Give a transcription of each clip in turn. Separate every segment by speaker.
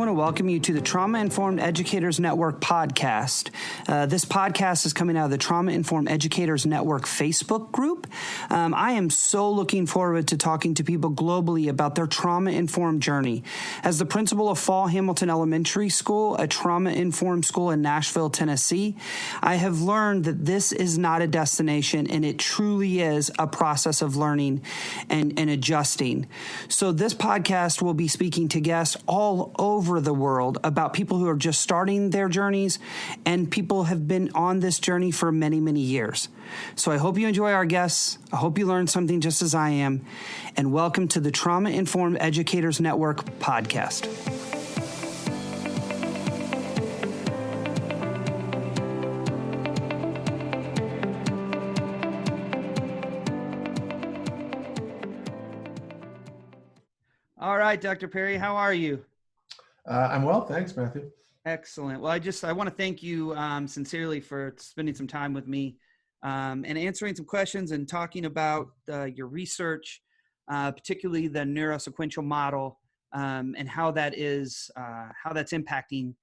Speaker 1: want to welcome you to the Trauma Informed Educators Network podcast. This podcast is coming out of the Trauma Informed Educators Network Facebook group. I am so looking forward to talking to people globally about their trauma-informed journey. As the principal of Fall Hamilton Elementary School, a trauma-informed school in Nashville, Tennessee, I have learned that this is not a destination, and it truly is a process of learning and adjusting. So this podcast will be speaking to guests all over the world about people who are just starting their journeys and people have been on this journey for many, many years. So I hope you enjoy our guests. I hope you learned something just as I am. And welcome to the Trauma Informed Educators Network podcast. All right, Dr. Perry, how are you?
Speaker 2: I'm well, thanks, Matthew.
Speaker 1: Excellent. Well, I want to thank you sincerely for spending some time with me and answering some questions and talking about your research, particularly the Neuro Sequential Model and how that's impacting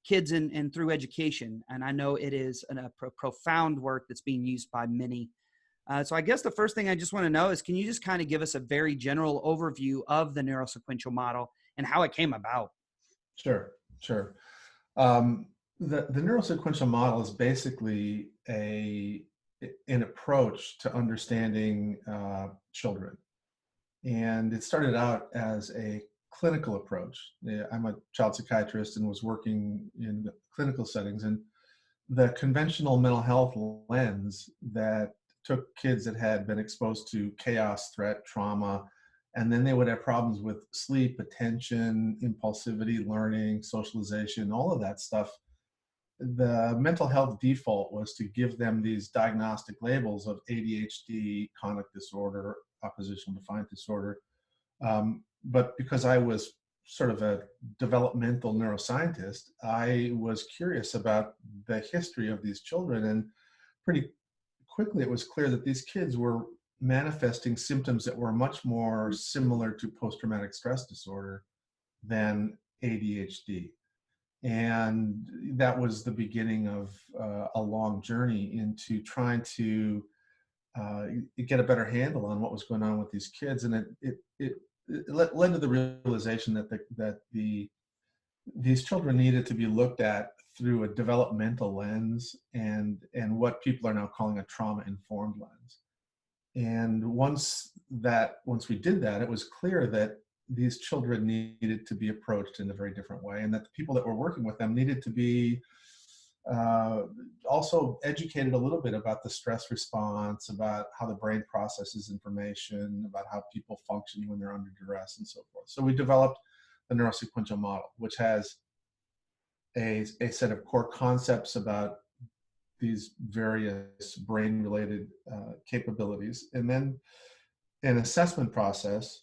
Speaker 1: kids and through education. And I know it is a profound work that's being used by many. So I guess the first thing I just want to know is, can you just kind of give us a very general overview of the Neuro Sequential Model and how it came about?
Speaker 2: Sure. The neurosequential model is basically an approach to understanding children. And it started out as a clinical approach. I'm a child psychiatrist and was working in clinical settings. And the conventional mental health lens that took kids that had been exposed to chaos, threat, trauma, and then they would have problems with sleep, attention, impulsivity, learning, socialization, all of that stuff. The mental health default was to give them these diagnostic labels of ADHD, conduct disorder, oppositional defiant disorder. But because I was sort of a developmental neuroscientist, I was curious about the history of these children. And pretty quickly, it was clear that these kids were manifesting symptoms that were much more similar to post-traumatic stress disorder than ADHD. And that was the beginning of a long journey into trying to get a better handle on what was going on with these kids. And it led to the realization that these children needed to be looked at through a developmental lens and what people are now calling a trauma-informed lens. And once we did that, it was clear that these children needed to be approached in a very different way, and that the people that were working with them needed to be also educated a little bit about the stress response, about how the brain processes information, about how people function when they're under duress, and so forth. So we developed the neurosequential model, which has a set of core concepts about these various brain-related capabilities, and then an assessment process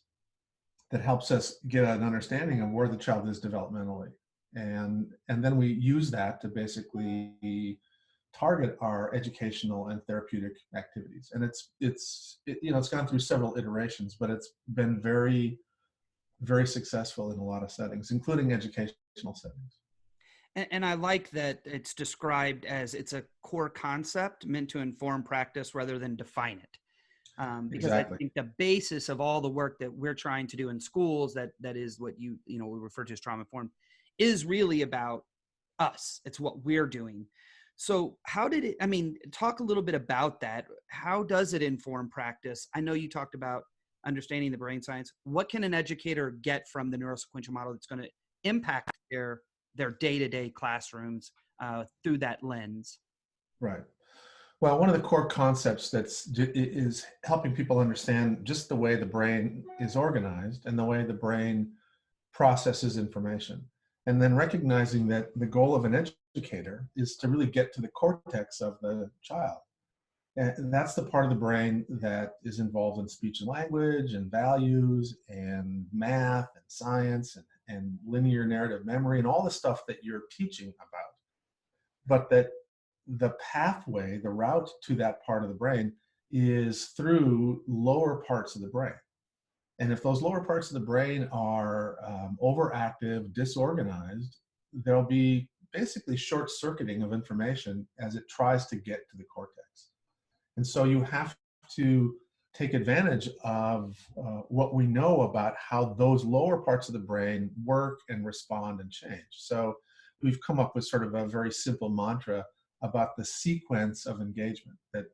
Speaker 2: that helps us get an understanding of where the child is developmentally. And then we use that to basically target our educational and therapeutic activities. And it's gone through several iterations, but it's been very, very successful in a lot of settings, including educational settings.
Speaker 1: And I like that it's described as it's a core concept meant to inform practice rather than define it. Because exactly. I think the basis of all the work that we're trying to do in schools, that is what we refer to as trauma-informed, is really about us. It's what we're doing. So talk a little bit about that. How does it inform practice? I know you talked about understanding the brain science. What can an educator get from the neurosequential model that's going to impact their day-to-day classrooms through that lens?
Speaker 2: Right. Well, one of the core concepts is helping people understand just the way the brain is organized and the way the brain processes information. And then recognizing that the goal of an educator is to really get to the cortex of the child. And that's the part of the brain that is involved in speech and language and values and math and science and linear narrative memory and all the stuff that you're teaching about. But that the pathway, the route to that part of the brain is through lower parts of the brain. And if those lower parts of the brain are overactive, disorganized, there'll be basically short circuiting of information as it tries to get to the cortex. And so you have to take advantage of what we know about how those lower parts of the brain work and respond and change. So we've come up with sort of a very simple mantra about the sequence of engagement, that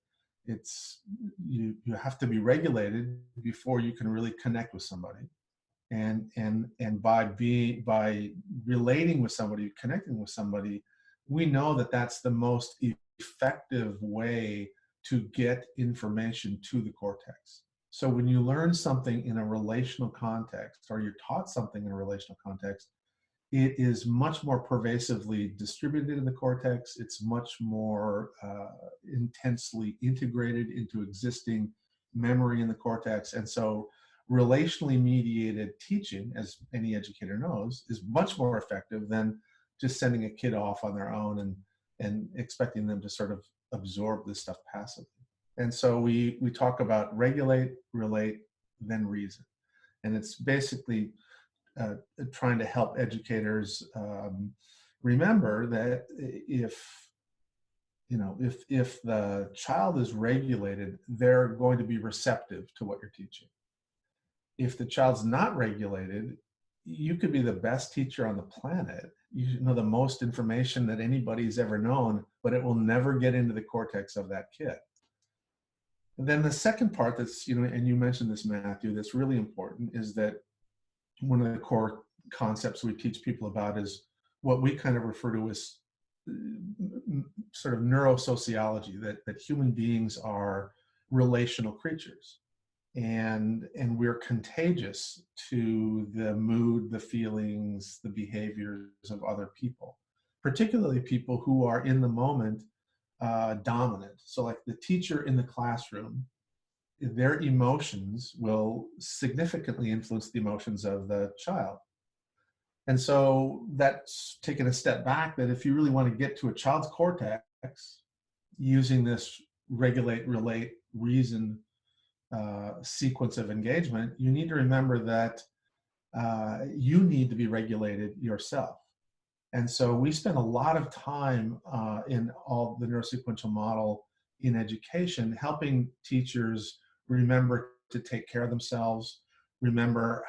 Speaker 2: it's you have to be regulated before you can really connect with somebody. And by relating with somebody, connecting with somebody, we know that that's the most effective way to get information to the cortex. So when you learn something in a relational context, or you're taught something in a relational context, it is much more pervasively distributed in the cortex. It's much more intensely integrated into existing memory in the cortex. And so relationally mediated teaching, as any educator knows, is much more effective than just sending a kid off on their own and expecting them to sort of absorb this stuff passively. And so we talk about regulate, relate, then reason. And it's basically trying to help educators remember that if the child is regulated, they're going to be receptive to what you're teaching. If the child's not regulated, you could be the best teacher on the planet. You know the most information that anybody's ever known, but it will never get into the cortex of that kid. And then the second part that's, and you mentioned this, Matthew, that's really important, is that one of the core concepts we teach people about is what we kind of refer to as sort of neurosociology, that human beings are relational creatures. And we're contagious to the mood, the feelings, the behaviors of other people, particularly people who are in the moment dominant. So like the teacher in the classroom, their emotions will significantly influence the emotions of the child. And so that's taking a step back, that if you really want to get to a child's cortex using this regulate, relate, reason sequence of engagement, you need to remember that you need to be regulated yourself. And so we spend a lot of time in all the neurosequential model in education, helping teachers remember to take care of themselves, remember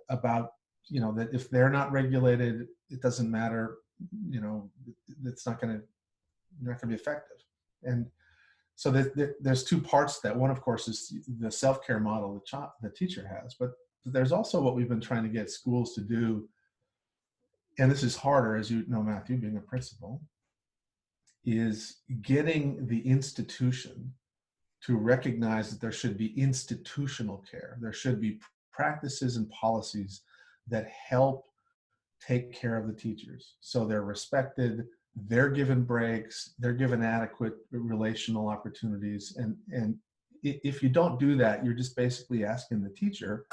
Speaker 2: about, that if they're not regulated, it doesn't matter, it's not going to be effective. And so there's two parts to that. One, of course, is the self-care model the teacher has, but there's also what we've been trying to get schools to do, and this is harder, as you know, Matthew, being a principal, is getting the institution to recognize that there should be institutional care. There should be practices and policies that help take care of the teachers. So they're respected, they're given breaks, they're given adequate relational opportunities. And if you don't do that, you're just basically asking the teacher,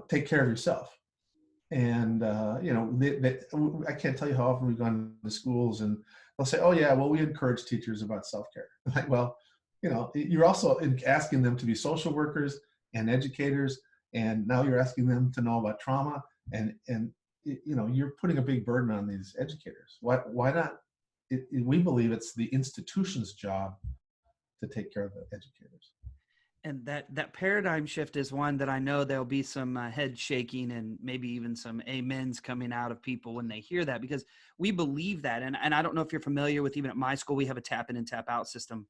Speaker 2: take care of yourself. And, I can't tell you how often we've gone to schools and they'll say, oh yeah, well, we encourage teachers about self-care. Like, well, you're also asking them to be social workers and educators. And now you're asking them to know about trauma, and you're putting a big burden on these educators. Why not? We believe it's the institution's job to take care of the educators.
Speaker 1: And that paradigm shift is one that I know there'll be some head shaking and maybe even some amens coming out of people when they hear that, because we believe that. And I don't know if you're familiar with, even at my school, we have a tap in and tap out system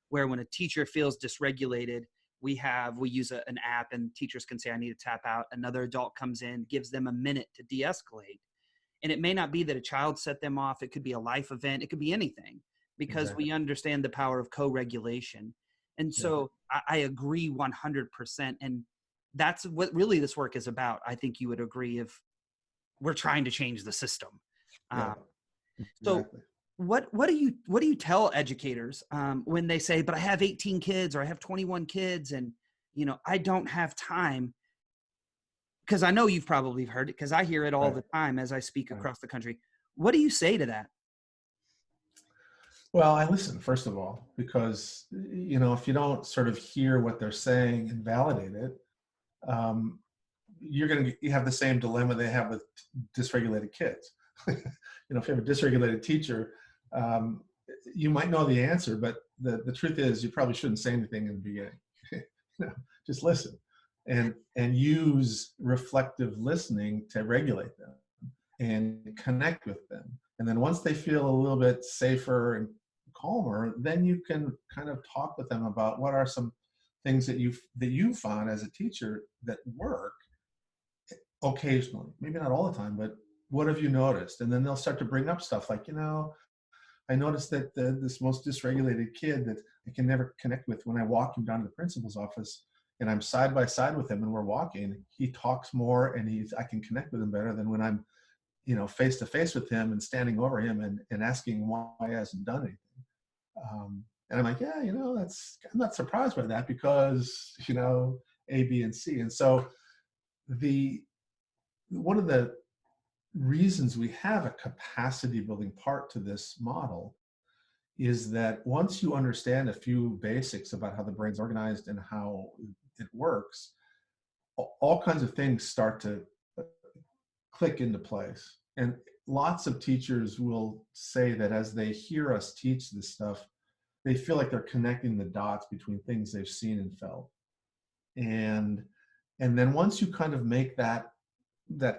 Speaker 1: where when a teacher feels dysregulated, we use an app and teachers can say, I need to tap out. Another adult comes in, gives them a minute to de-escalate. And it may not be that a child set them off. It could be a life event. It could be anything, because exactly. We understand the power of co-regulation. And so I agree 100%. And that's what really this work is about. I think you would agree if we're trying to change the system.
Speaker 2: Yeah,
Speaker 1: exactly. So what do you tell educators when they say, but I have 18 kids or I have 21 kids and, I don't have time? Because I know you've probably heard it, because I hear it all the time as I speak across the country. What do you say to that?
Speaker 2: Well, I listen, first of all, because, if you don't sort of hear what they're saying and validate it, you're going to have the same dilemma they have with dysregulated kids. If you have a dysregulated teacher, you might know the answer, but the truth is you probably shouldn't say anything in the beginning. Just listen and use reflective listening to regulate them and connect with them. And then once they feel a little bit safer and calmer, then you can kind of talk with them about what are some things that you found as a teacher that work occasionally, maybe not all the time, but what have you noticed? And then they'll start to bring up stuff like, I noticed that this most dysregulated kid that I can never connect with, when I walk him down to the principal's office and I'm side by side with him and we're walking, he talks more and I can connect with him better than when I'm, face to face with him and standing over him and asking why he hasn't done anything. And I'm like, yeah, I'm not surprised by that because, A, B, and C. And so one of the reasons we have a capacity building part to this model is that once you understand a few basics about how the brain's organized and how it works, all kinds of things start to click into place. And lots of teachers will say that as they hear us teach this stuff, they feel like they're connecting the dots between things they've seen and felt. And then once you kind of make that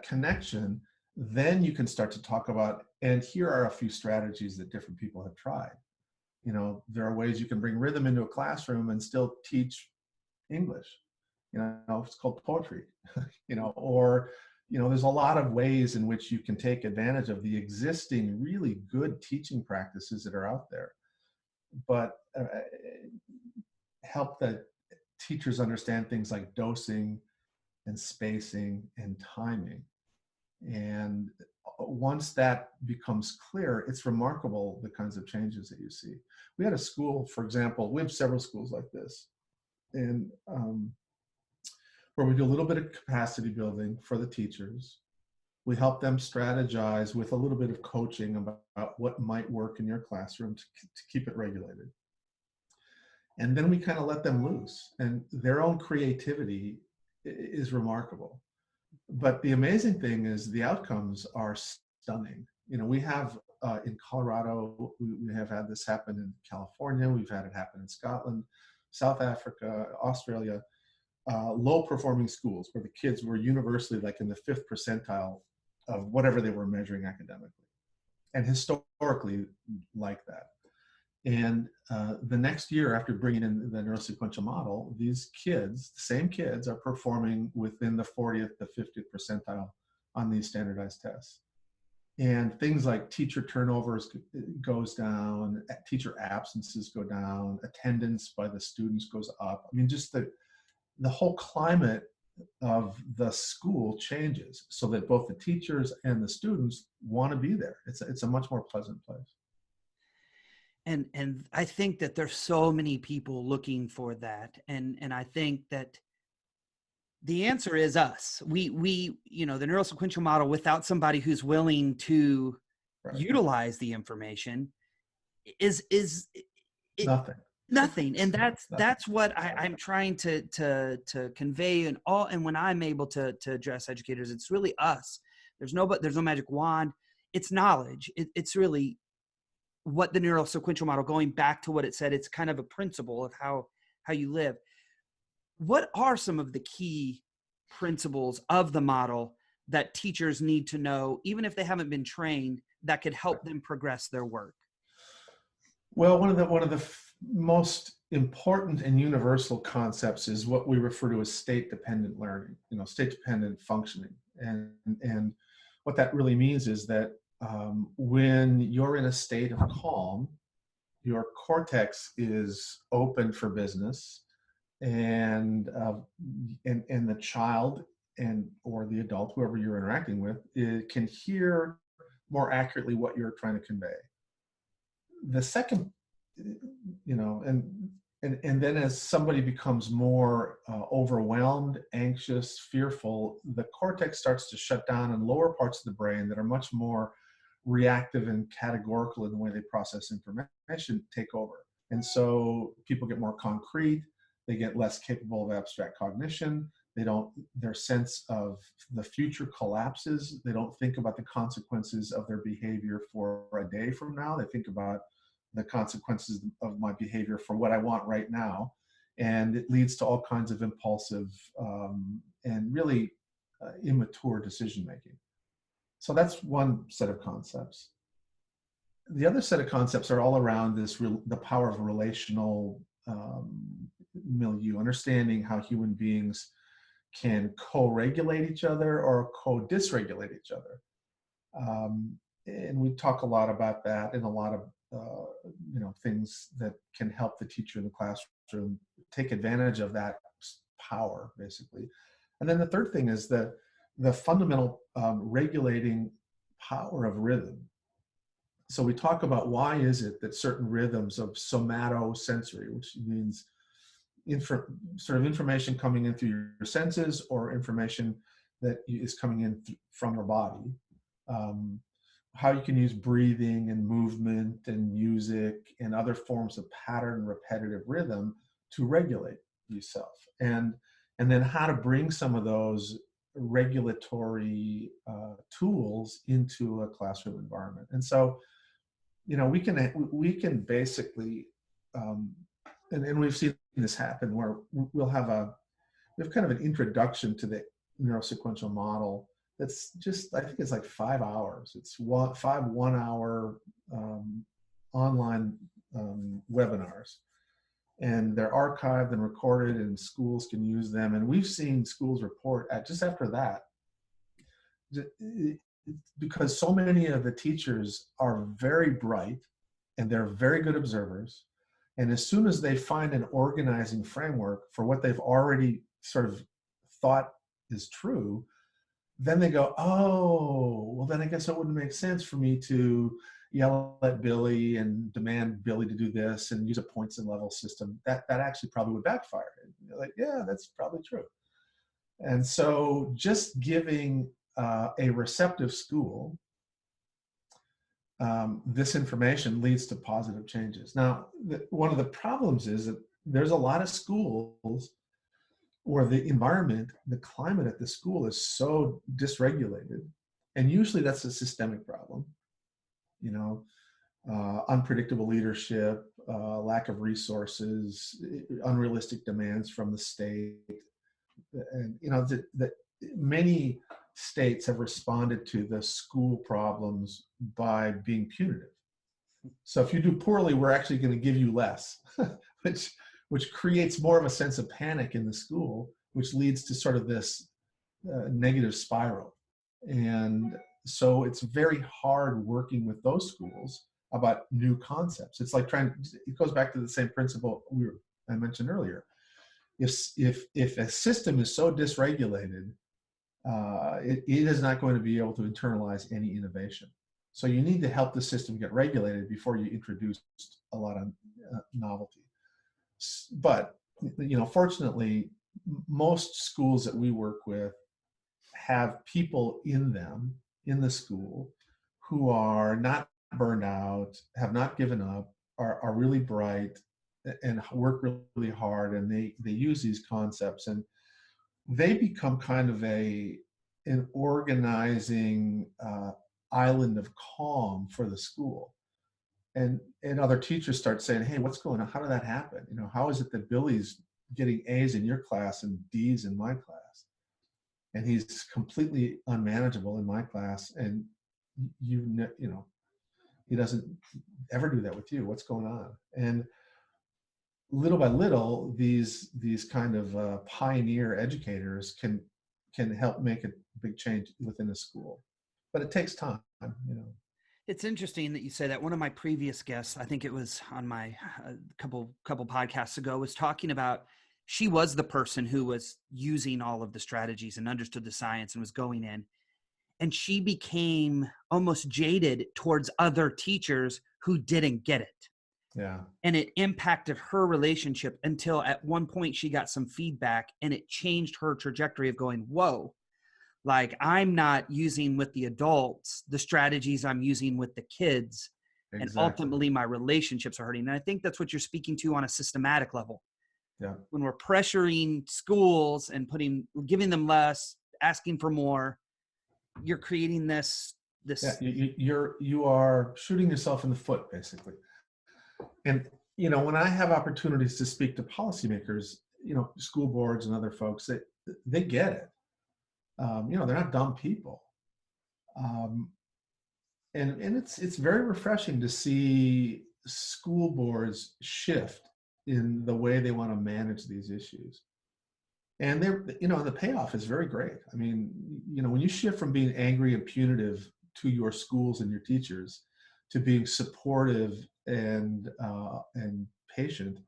Speaker 2: connection, then you can start to talk about, and here are a few strategies that different people have tried. There are ways you can bring rhythm into a classroom and still teach English. It's called poetry, or, there's a lot of ways in which you can take advantage of the existing really good teaching practices that are out there, but help the teachers understand things like dosing and spacing and timing. And once that becomes clear, it's remarkable the kinds of changes that you see. We had a school, for example, we have several schools like this, and where we do a little bit of capacity building for the teachers. We help them strategize with a little bit of coaching about what might work in your classroom to keep it regulated. And then we kind of let them loose, and their own creativity is remarkable. But the amazing thing is the outcomes are stunning. We have in Colorado, we have had this happen in California, we've had it happen in Scotland, South Africa, Australia, low performing schools where the kids were universally like in the 5th percentile of whatever they were measuring academically, and historically like that. And the next year after bringing in the Neuro Sequential Model, these kids, the same kids, are performing within the 40th to 50th percentile on these standardized tests. And things like teacher turnovers goes down, teacher absences go down, attendance by the students goes up. I mean, just the whole climate of the school changes so that both the teachers and the students want to be there. It's a much more pleasant place.
Speaker 1: And I think that there's so many people looking for that. And I think that the answer is us. We the Neuro Sequential Model, without somebody who's willing to utilize the information is nothing. And that's what I'm trying to convey and when I'm able to address educators, it's really us. There's no magic wand. It's knowledge. It's really what the Neuro Sequential Model, going back to what it said, it's kind of a principle of how you live. What are some of the key principles of the model that teachers need to know, even if they haven't been trained, that could help them progress their work?
Speaker 2: Well, one of the most important and universal concepts is what we refer to as state-dependent learning, state-dependent functioning. And what that really means is that when you're in a state of calm, your cortex is open for business, and the child or the adult, whoever you're interacting with, can hear more accurately what you're trying to convey. The second, and then as somebody becomes more overwhelmed, anxious, fearful, the cortex starts to shut down, and lower parts of the brain that are much more reactive and categorical in the way they process information take over. And so people get more concrete, they get less capable of abstract cognition, Their sense of the future collapses. They don't think about the consequences of their behavior for a day from now. They think about the consequences of my behavior for what I want right now. And it leads to all kinds of impulsive and really immature decision-making. So that's one set of concepts. The other set of concepts are all around the power of relational milieu, understanding how human beings can co-regulate each other or co-dysregulate each other. And we talk a lot about that and a lot of things that can help the teacher in the classroom take advantage of that power, basically. And then the third thing is the fundamental regulating power of rhythm. So we talk about why is it that certain rhythms of somatosensory, which means information coming in through your senses or information that is coming in from your body, how you can use breathing and movement and music and other forms of pattern repetitive rhythm to regulate yourself, and then how to bring some of those regulatory tools into a classroom environment. And so we can basically and we've seen this happen where we have kind of an introduction to the neurosequential model that's just, I think it's like 5 hours. It's 5 1-hour online webinars, and they're archived and recorded, and schools can use them. And we've seen schools report just after that, because so many of the teachers are very bright and they're very good observers. And as soon as they find an organizing framework for what they've already sort of thought is true, then they go, oh, well, then I guess it wouldn't make sense for me to yell at Billy and demand Billy to do this and use a points and level system. That actually probably would backfire. And you're like, yeah, that's probably true. And so just giving a receptive school this information leads to positive changes. Now, one of the problems is that there's a lot of schools where the environment, the climate at the school is so dysregulated, and usually that's a systemic problem. Unpredictable leadership, lack of resources, unrealistic demands from the state, and that many states have responded to the school problems by being punitive. So if you do poorly, we're actually going to give you less, which creates more of a sense of panic in the school, which leads to sort of this negative spiral. And so it's very hard working with those schools about new concepts. It's like it goes back to the same principle I mentioned earlier. If a system is so dysregulated, it is not going to be able to internalize any innovation. So you need to help the system get regulated before you introduce a lot of novelty. But fortunately, most schools that we work with have people in the school who are not burned out, have not given up, are really bright, and work really hard, and they use these concepts, and they become kind of an organizing island of calm for the school. And other teachers start saying, hey, what's going on? How did that happen? How is it that Billy's getting A's in your class and D's in my class? And he's completely unmanageable in my class, and he doesn't ever do that with you. What's going on? And little by little, these kind of pioneer educators can help make a big change within a school, but it takes time.
Speaker 1: It's interesting that you say that. One of my previous guests, I think it was on my couple podcasts ago, was talking about, she was the person who was using all of the strategies and understood the science and was going in, and she became almost jaded towards other teachers who didn't get it.
Speaker 2: Yeah.
Speaker 1: And it impacted her relationship until at one point she got some feedback, and it changed her trajectory of going, whoa, like I'm not using with the adults the strategies I'm using with the kids. Exactly. And ultimately my relationships are hurting. And I think that's what you're speaking to on a systematic level.
Speaker 2: Yeah.
Speaker 1: when we're pressuring schools and giving them less, asking for more, you're creating this.
Speaker 2: Yeah, you are shooting yourself in the foot, basically. And when I have opportunities to speak to policymakers, school boards and other folks, they get it. They're not dumb people, and it's very refreshing to see school boards shift in the way they want to manage these issues. And the payoff is very great. I mean, when you shift from being angry and punitive to your schools and your teachers to being supportive and patient,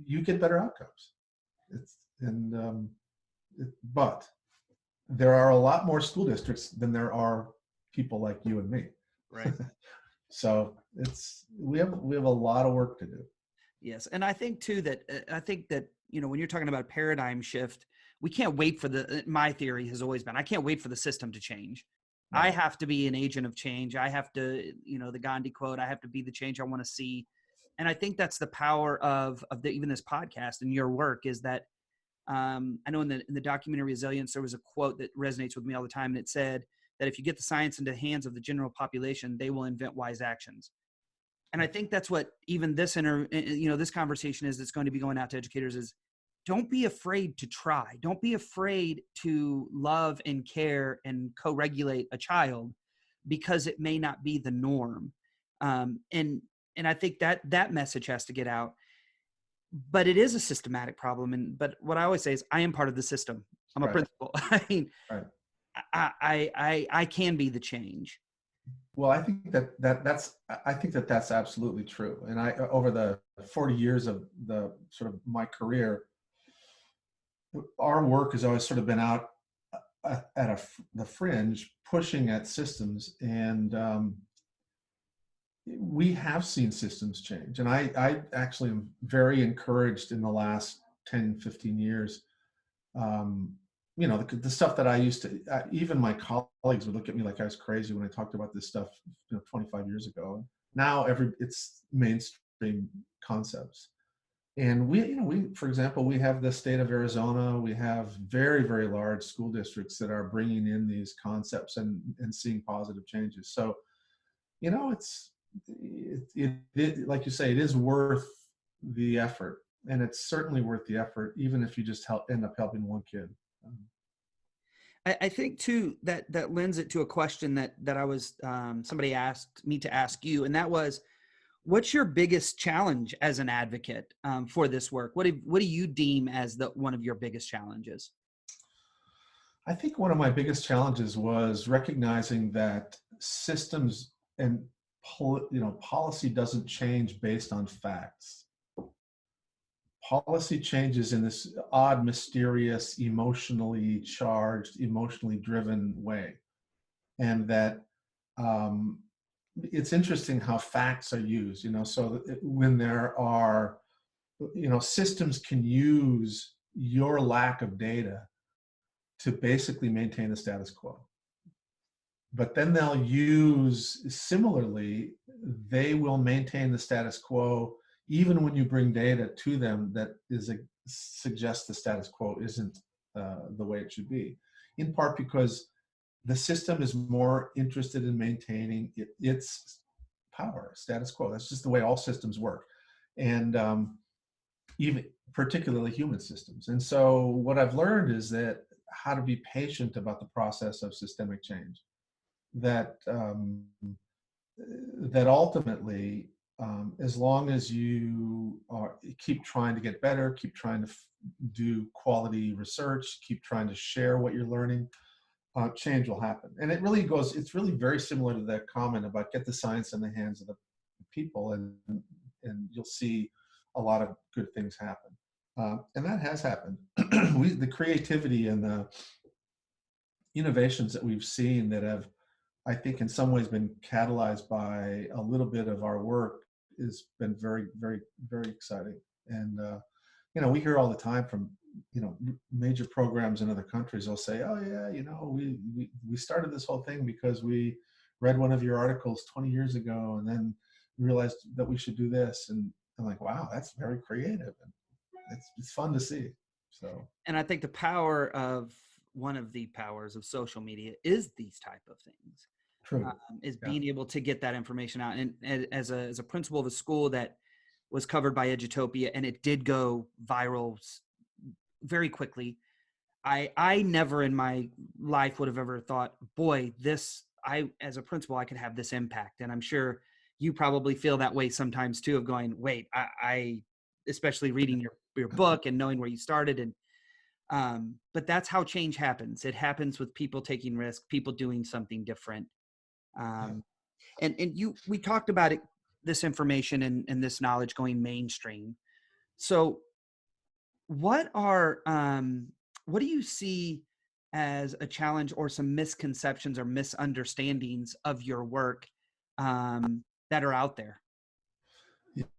Speaker 2: you get better outcomes. But there are a lot more school districts than there are people like you and me.
Speaker 1: Right.
Speaker 2: So we have a lot of work to do.
Speaker 1: Yes. And I think too that when you're talking about paradigm shift, we can't wait for my theory has always been, I can't wait for the system to change. Right. I have to be an agent of change. I have to, the Gandhi quote, I have to be the change I want to see. And I think that's the power of even this podcast and your work is that, I know in the documentary Resilience, there was a quote that resonates with me all the time. And it said that if you get the science into the hands of the general population, they will invent wise actions. And I think that's what even this this conversation is that's going to be going out to educators is don't be afraid to try. Don't be afraid to love and care and co-regulate a child because it may not be the norm. And I think that message has to get out. But it is a systematic problem. But what I always say is I am part of the system. I'm a principal. I mean, I can be the change.
Speaker 2: Well, I think that's absolutely true. And over the 40 years of the sort of my career, our work has always sort of been out at the fringe, pushing at systems, and we have seen systems change. And I actually am very encouraged in the last 10, 15 years. The stuff that I used to, even my colleagues would look at me like I was crazy when I talked about this stuff, 25 years ago. Now it's mainstream concepts. And we, for example, we have the state of Arizona. We have very, very large school districts that are bringing in these concepts and seeing positive changes. So, like you say, it is worth the effort, and it's certainly worth the effort, even if you just end up helping one kid.
Speaker 1: I think too that lends it to a question that I was somebody asked me to ask you, and that was, what's your biggest challenge as an advocate for this work? What do you deem as one of your biggest challenges?
Speaker 2: I think one of my biggest challenges was recognizing that systems and policy doesn't change based on facts. Policy changes in this odd, mysterious, emotionally charged, emotionally driven way. And that it's interesting how facts are used, so when there are, systems can use your lack of data to basically maintain the status quo. But then similarly, they will maintain the status quo even when you bring data to them that suggests the status quo isn't the way it should be, in part because the system is more interested in maintaining its power, status quo. That's just the way all systems work, and even particularly human systems. And so what I've learned is that how to be patient about the process of systemic change, that ultimately, as long as you keep trying to get better, keep trying to do quality research, keep trying to share what you're learning, change will happen. And it's really very similar to that comment about get the science in the hands of the people, and you'll see a lot of good things happen. And that has happened. The creativity and the innovations that we've seen that have, I think, in some ways been catalyzed by a little bit of our work has been very, very, very exciting. And, we hear all the time from, major programs in other countries. They'll say, oh yeah, we started this whole thing because we read one of your articles 20 years ago and then realized that we should do this. And I'm like, wow, that's very creative. it's fun to see. So,
Speaker 1: and I think one of the powers of social media is these type of things.
Speaker 2: true.
Speaker 1: Is
Speaker 2: Yeah.
Speaker 1: being able to get that information out. And as a principal of a school that was covered by Edutopia, and it did go viral very quickly, I never in my life would have ever thought, boy, as a principal, I could have this impact. And I'm sure you probably feel that way sometimes too, of going, wait, I especially reading your book and knowing where you started. And but that's how change happens. It happens with people taking risks, people doing something different. Um, we talked about it, this information and this knowledge going mainstream. So what do you see as a challenge or some misconceptions or misunderstandings of your work that are out there?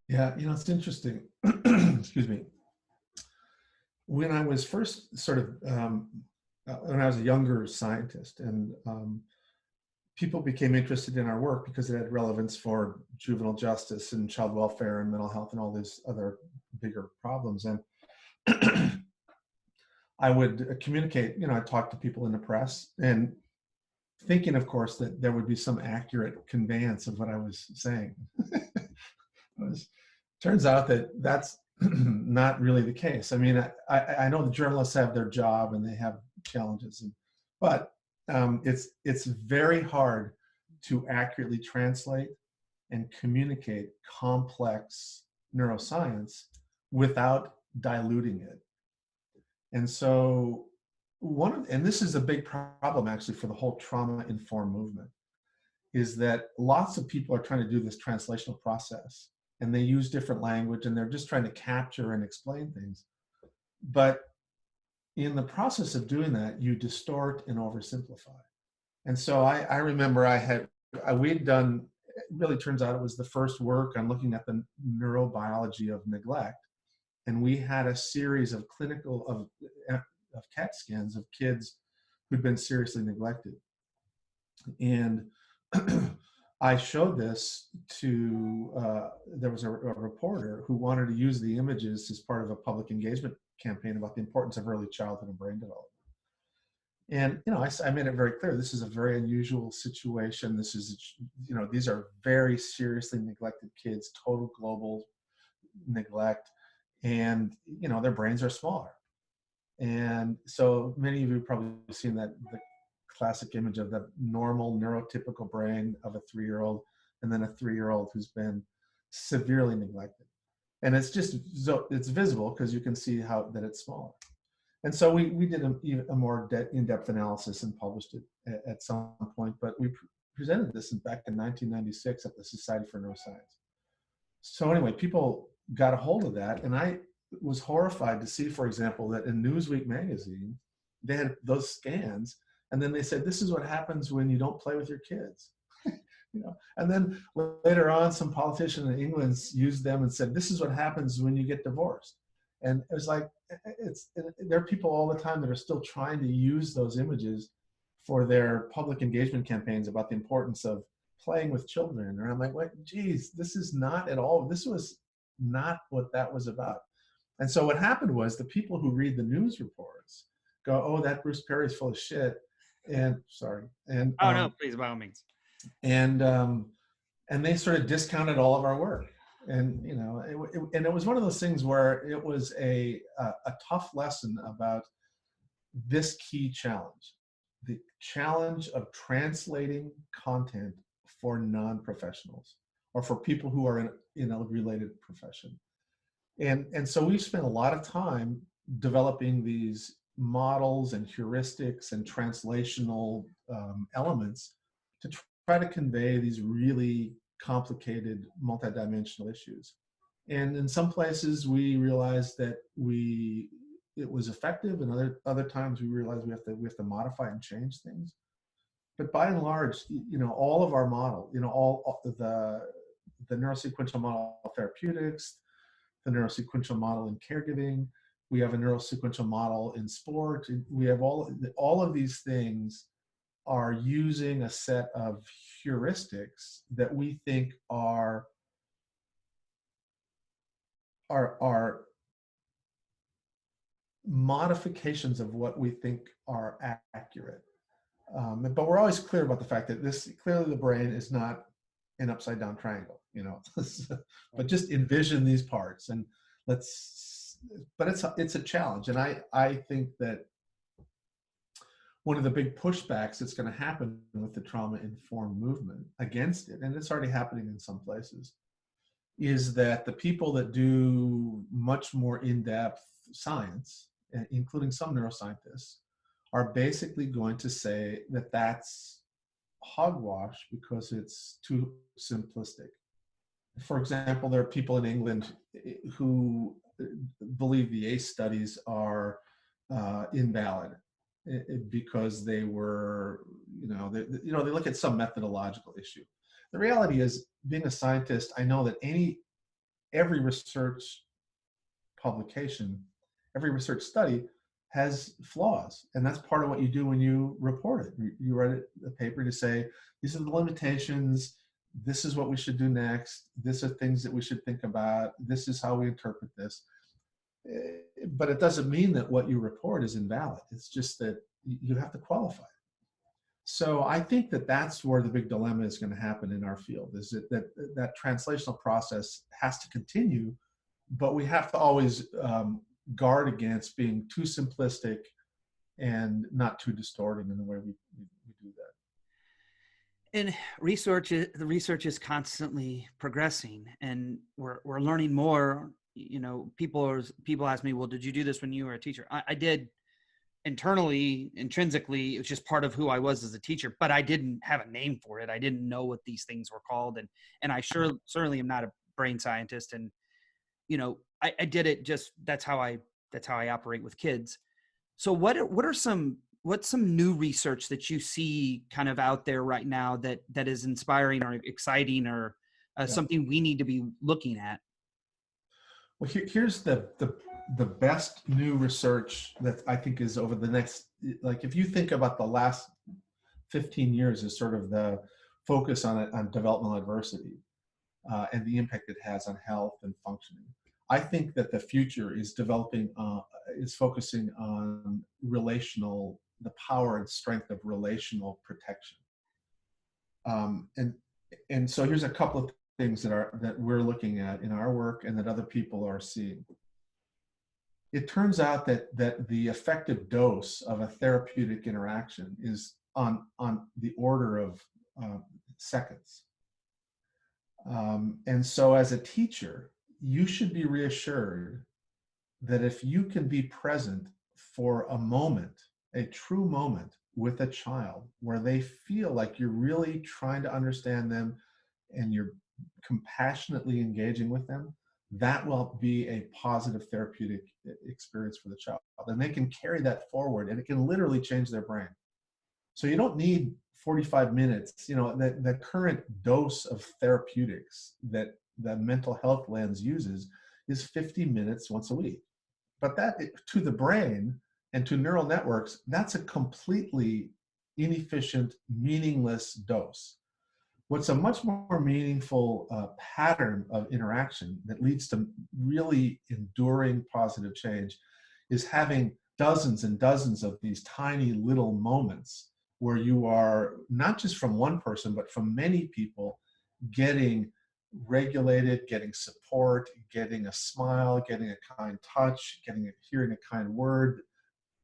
Speaker 2: Yeah, it's interesting. Excuse me. When I was first when I was a younger scientist, and people became interested in our work because it had relevance for juvenile justice and child welfare and mental health and all these other bigger problems. And I would communicate, I'd talk to people in the press, and thinking, of course, that there would be some accurate conveyance of what I was saying. Turns out that that's not really the case. I mean, I know the journalists have their job and they have challenges, but it's very hard to accurately translate and communicate complex neuroscience without diluting it. And so and this is a big problem actually for the whole trauma-informed movement, is that lots of people are trying to do this translational process, and they use different language, and they're just trying to capture and explain things. But in the process of doing that, you distort and oversimplify. And so I remember we had done, it really turns out it was the first work on looking at the neurobiology of neglect. And we had a series of clinical CAT scans of kids who'd been seriously neglected. And I showed this to, there was a reporter who wanted to use the images as part of a public engagement campaign about the importance of early childhood and brain development. And, I made it very clear, this is a very unusual situation. This is, these are very seriously neglected kids, total global neglect, and, their brains are smaller. And so many of you have probably seen the classic image of the normal neurotypical brain of a 3-year-old, and then a 3-year-old who's been severely neglected. And it's visible because you can see that it's smaller. And so we did a more in-depth analysis and published it at some point, but we presented this back in 1996 at the Society for Neuroscience. So anyway, people got a hold of that, and I was horrified to see, for example, that in Newsweek magazine, they had those scans, and then they said, this is what happens when you don't play with your kids. And then later on, some politician in England used them and said, this is what happens when you get divorced. And it was like, there are people all the time that are still trying to use those images for their public engagement campaigns about the importance of playing with children. And I'm like, wait, geez, this is not at all, this was not what that was about. And so what happened was the people who read the news reports go, oh, that Bruce Perry's full of shit. And sorry. And
Speaker 1: oh no, please, by all means.
Speaker 2: And they sort of discounted all of our work. And, and it was one of those things where it was a tough lesson about this key challenge, the challenge of translating content for non-professionals or for people who are in a related profession. And so we've spent a lot of time developing these models and heuristics and translational elements to try to convey these really complicated multidimensional issues. And in some places we realized that it was effective, and other times we realized we have to modify and change things. But by and large, all of our model, all the neurosequential model of therapeutics, the neurosequential model in caregiving, we have a neurosequential model in sport, we have all of these things are using a set of heuristics that we think are modifications of what we think are accurate. But we're always clear about the fact that clearly the brain is not an upside down triangle, but just envision these parts and but it's a challenge. And I think that one of the big pushbacks that's going to happen with the trauma-informed movement against it, and it's already happening in some places, is that the people that do much more in-depth science, including some neuroscientists, are basically going to say that that's hogwash because it's too simplistic. For example, there are people in England who believe the ACE studies are invalid because they were, they look at some methodological issue. The reality is, being a scientist, I know that every research publication, every research study has flaws, and that's part of what you do when you report it. You write a paper to say, these are the limitations, this is what we should do next, these are things that we should think about, this is how we interpret this. But it doesn't mean that what you report is invalid. It's just that you have to qualify it. So I think that that's where the big dilemma is going to happen in our field, is that translational process has to continue, but we have to always guard against being too simplistic and not too distorting in the way we do that.
Speaker 1: And the research is constantly progressing, and we're learning more. People ask me, well, did you do this when you were a teacher? I did internally, intrinsically. It was just part of who I was as a teacher, but I didn't have a name for it. I didn't know what these things were called. And I certainly am not a brain scientist. And, I did it just, that's how I operate with kids. So what's some new research that you see kind of out there right now that is inspiring or exciting or something we need to be looking at?
Speaker 2: Well, here's the best new research that I think is over the next, if you think about the last 15 years as sort of the focus on developmental adversity and the impact it has on health and functioning. I think that the future is focusing on the power and strength of relational protection. And so here's a couple of things that we're looking at in our work and that other people are seeing. It turns out that the effective dose of a therapeutic interaction is on the order of seconds. And so as a teacher, you should be reassured that if you can be present for a moment, a true moment with a child where they feel like you're really trying to understand them and you're compassionately engaging with them, that will be a positive therapeutic experience for the child. And they can carry that forward, and it can literally change their brain. So you don't need 45 minutes. The current dose of therapeutics that the mental health lens uses is 50 minutes once a week. But that, to the brain and to neural networks, that's a completely inefficient, meaningless dose. What's a much more meaningful pattern of interaction that leads to really enduring positive change is having dozens and dozens of these tiny little moments where you are, not just from one person, but from many people, getting regulated, getting support, getting a smile, getting a kind touch, hearing a kind word,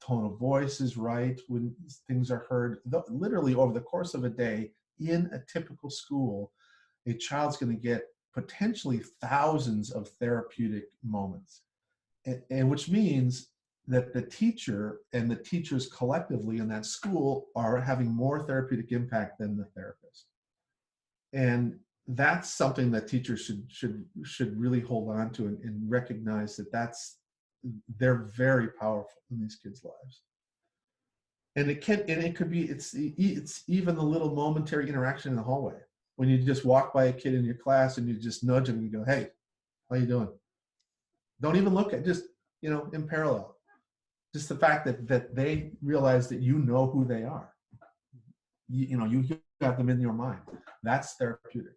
Speaker 2: tone of voice is right when things are heard. Literally over the course of a day in a typical school, a child's going to get potentially thousands of therapeutic moments, and which means that the teacher and the teachers collectively in that school are having more therapeutic impact than the therapist. And that's something that teachers should really hold on to and recognize that they're very powerful in these kids' lives. And it could be, it's even the little momentary interaction in the hallway when you just walk by a kid in your class and you just nudge them and you go, "Hey, how you doing?" Don't even look at, just, in parallel. Just the fact that they realize that you know who they are. You have them in your mind. That's therapeutic.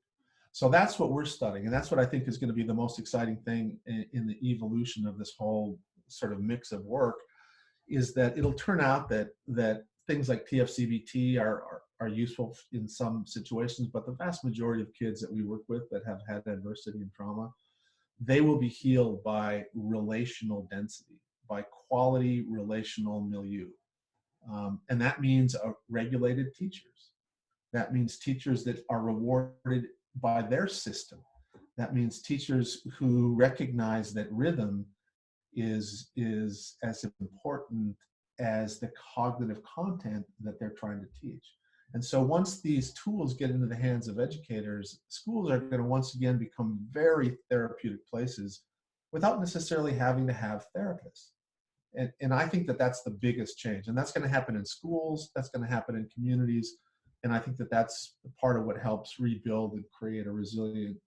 Speaker 2: So that's what we're studying, and that's what I think is going to be the most exciting thing in the evolution of this whole sort of mix of work. is that it'll turn out that things like TFCBT are useful in some situations, but the vast majority of kids that we work with that have had adversity and trauma, they will be healed by relational density, by quality relational milieu. And that means regulated teachers. That means teachers that are rewarded by their system. That means teachers who recognize that rhythm is as important as the cognitive content that they're trying to teach. And so once these tools get into the hands of educators, schools are going to once again become very therapeutic places without necessarily having to have therapists. And I think that that's the biggest change. And that's going to happen in schools, that's going to happen in communities. And I think that that's part of what helps rebuild and create a resilient,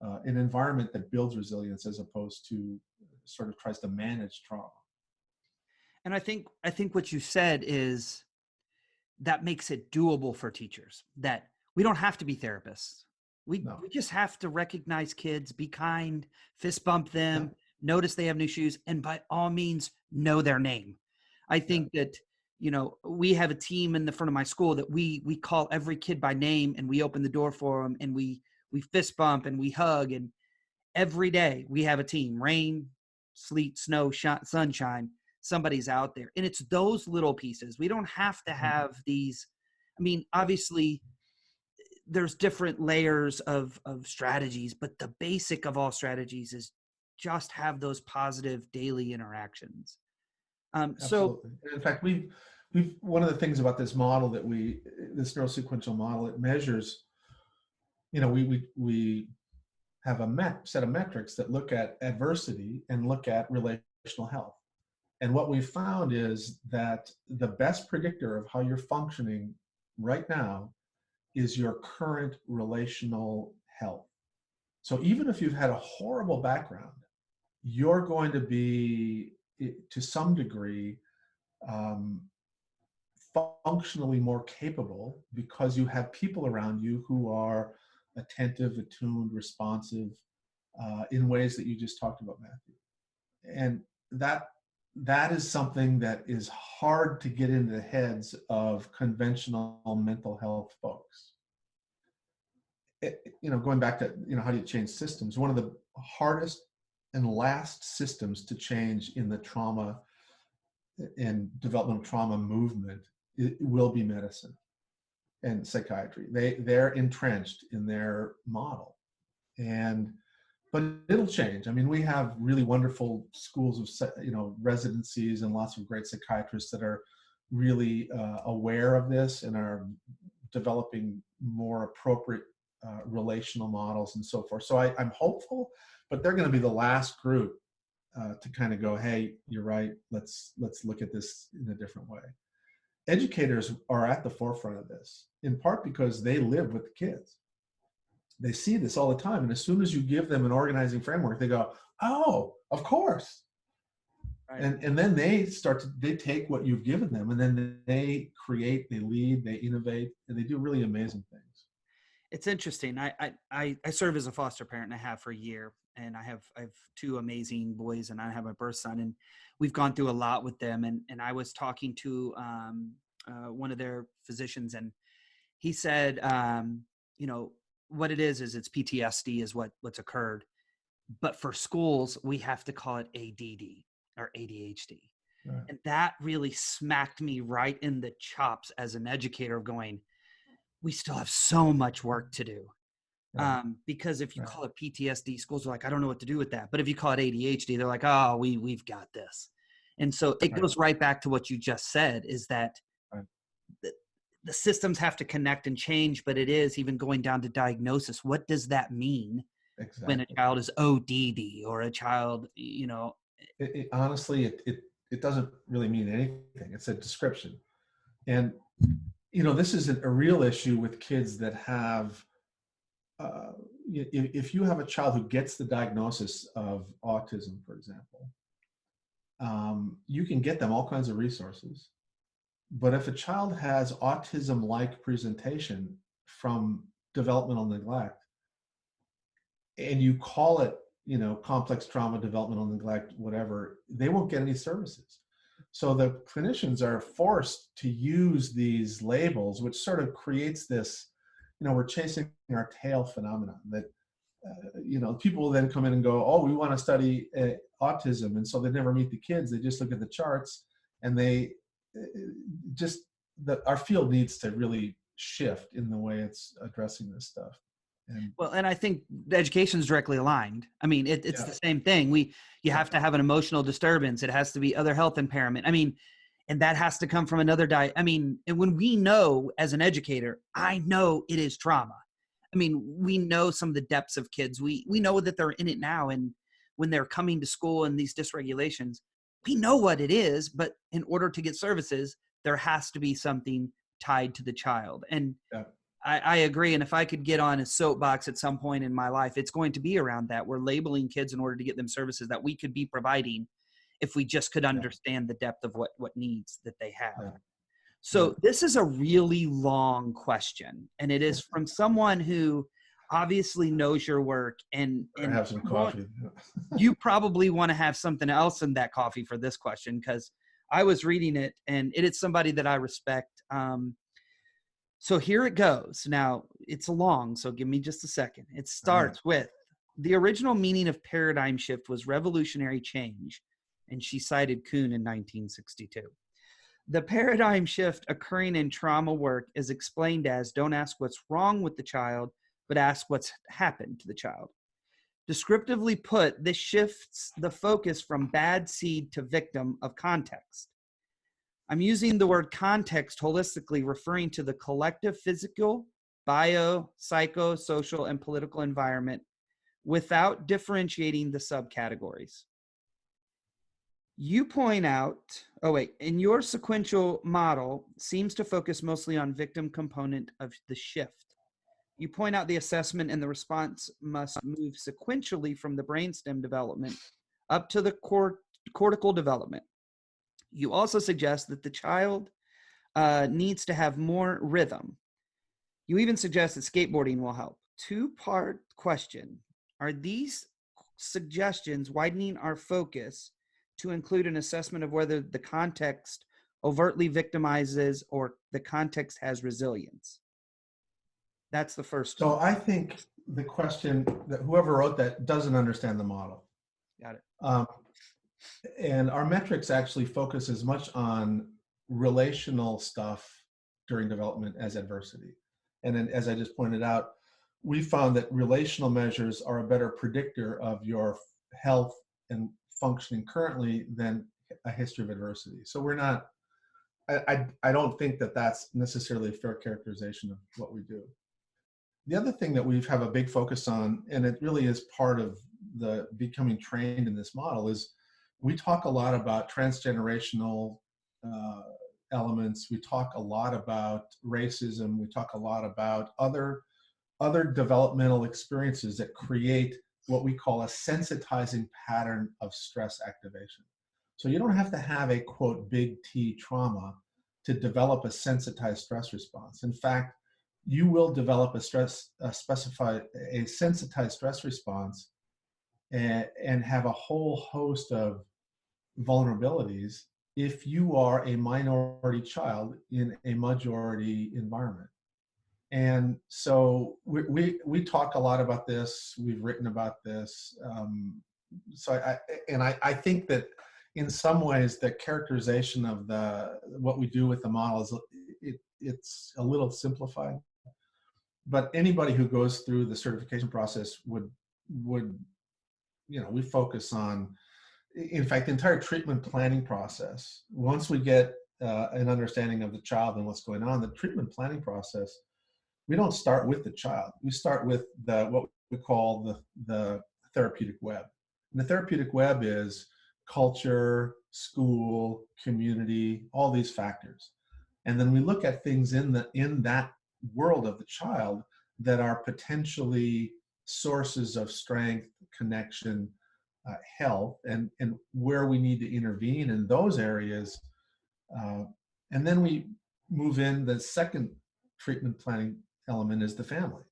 Speaker 2: an environment that builds resilience as opposed to sort of tries to manage trauma.
Speaker 1: And I think what you said is that makes it doable for teachers, that we don't have to be therapists. We just have to recognize kids, be kind, fist bump them, notice they have new shoes, and by all means know their name. I think that, we have a team in the front of my school that we call every kid by name, and we open the door for them, and we fist bump and we hug, and every day we have a team, rain, sleet, snow, sunshine, somebody's out there. And it's those little pieces. We don't have to have these. I mean, obviously there's different layers of strategies, but the basic of all strategies is just have those positive daily interactions.
Speaker 2: Absolutely. In fact, we've one of the things about this model that this neurosequential model, it measures, we have a set of metrics that look at adversity and look at relational health. And what we've found is that the best predictor of how you're functioning right now is your current relational health. So even if you've had a horrible background, you're going to be, to some degree, functionally more capable because you have people around you who are attentive, attuned, responsive, in ways that you just talked about, Matthew. And that is something that is hard to get into the heads of conventional mental health folks. Going back to, how do you change systems? One of the hardest and last systems to change in the trauma and developmental trauma movement, it will be medicine and psychiatry. They're entrenched in their model. But it'll change. I mean, we have really wonderful schools of, residencies and lots of great psychiatrists that are really aware of this and are developing more appropriate relational models and so forth. So I'm hopeful, but they're going to be the last group to kind of go, hey, you're right. Let's look at this in a different way. Educators are at the forefront of this, in part because they live with the kids. They see this all the time. And as soon as you give them an organizing framework, they go, oh, of course. Right. And then they take what you've given them, and then they create, they lead, they innovate, and they do really amazing things.
Speaker 1: It's interesting. I serve as a foster parent, and I have for a year, and I have two amazing boys, and I have my birth son, and we've gone through a lot with them. And I was talking to one of their physicians, and he said, what it is it's PTSD is what's occurred. But for schools, we have to call it ADD or ADHD. Right. And that really smacked me right in the chops as an educator of going, we still have so much work to do. Right. Because if you call it PTSD, schools are like, I don't know what to do with that. But if you call it ADHD, they're like, oh, we've got this. And so it goes right back to what you just said, is that the systems have to connect and change, but it is even going down to diagnosis. What does that mean when a child is ODD or a child,
Speaker 2: honestly, it doesn't really mean anything. It's a description. And, this is a real issue with kids that have, if you have a child who gets the diagnosis of autism, for example, you can get them all kinds of resources. But if a child has autism-like presentation from developmental neglect, and you call it, complex trauma, developmental neglect, whatever, they won't get any services. So the clinicians are forced to use these labels, which sort of creates this, we're chasing our tail phenomenon that, people will then come in and go, oh, we want to study autism. And so they never meet the kids. They just look at the charts, and they our field needs to really shift in the way it's addressing this stuff.
Speaker 1: And I think the education is directly aligned. I mean, it's the same thing. You have to have an emotional disturbance. It has to be other health impairment. I mean, and that has to come from another diet. I mean, and when we know as an educator, I know it is trauma. I mean, we know some of the depths of kids. We know that they're in it now. And when they're coming to school and these dysregulations, we know what it is. But in order to get services, there has to be something tied to the child. And I agree. And if I could get on a soapbox at some point in my life, it's going to be around that. We're labeling kids in order to get them services that we could be providing if we just could understand the depth of what needs that they have. So this is a really long question, and it is from someone who obviously knows your work, and
Speaker 2: have some coffee.
Speaker 1: You probably want to have something else in that coffee for this question, because I was reading it and it is somebody that I respect. So here it goes. Now, it's long, so give me just a second. It starts with, the original meaning of paradigm shift was revolutionary change, and she cited Kuhn in 1962. The paradigm shift occurring in trauma work is explained as, don't ask what's wrong with the child, but ask what's happened to the child. Descriptively put, this shifts the focus from bad seed to victim of context. I'm using the word context holistically, referring to the collective physical, bio, psycho, social, and political environment without differentiating the subcategories. You point out, in your sequential model seems to focus mostly on victim component of the shift. You point out the assessment and the response must move sequentially from the brainstem development up to the cortical development. You also suggest that the child needs to have more rhythm. You even suggest that skateboarding will help. Two-part question. Are these suggestions widening our focus to include an assessment of whether the context overtly victimizes or the context has resilience? That's the first one.
Speaker 2: So I think the question that whoever wrote that doesn't understand the model.
Speaker 1: Got it.
Speaker 2: And our metrics actually focus as much on relational stuff during development as adversity. And then, as I just pointed out, we found that relational measures are a better predictor of your health and functioning currently than a history of adversity. So we're not, I don't think that that's necessarily a fair characterization of what we do. The other thing that we have a big focus on, and it really is part of the becoming trained in this model, is we talk a lot about transgenerational elements. We talk a lot about racism. We talk a lot about other developmental experiences that create what we call a sensitizing pattern of stress activation. So you don't have to have a, quote, big T trauma to develop a sensitized stress response. In fact, you will develop a sensitized stress response and have a whole host of vulnerabilities if you are a minority child in a majority environment. And so we talk a lot about this. We've written about this. So I think that in some ways the characterization of what we do with the model is it's a little simplified. But anybody who goes through the certification process would we focus on, in fact, the entire treatment planning process. Once we get an understanding of the child and what's going on, the treatment planning process, we don't start with the child. We start with what we call the therapeutic web. And the therapeutic web is culture, school, community, all these factors. And then we look at things in that world of the child that are potentially sources of strength, connection, health, and where we need to intervene in those areas. And then we move in. The second treatment planning element is the family.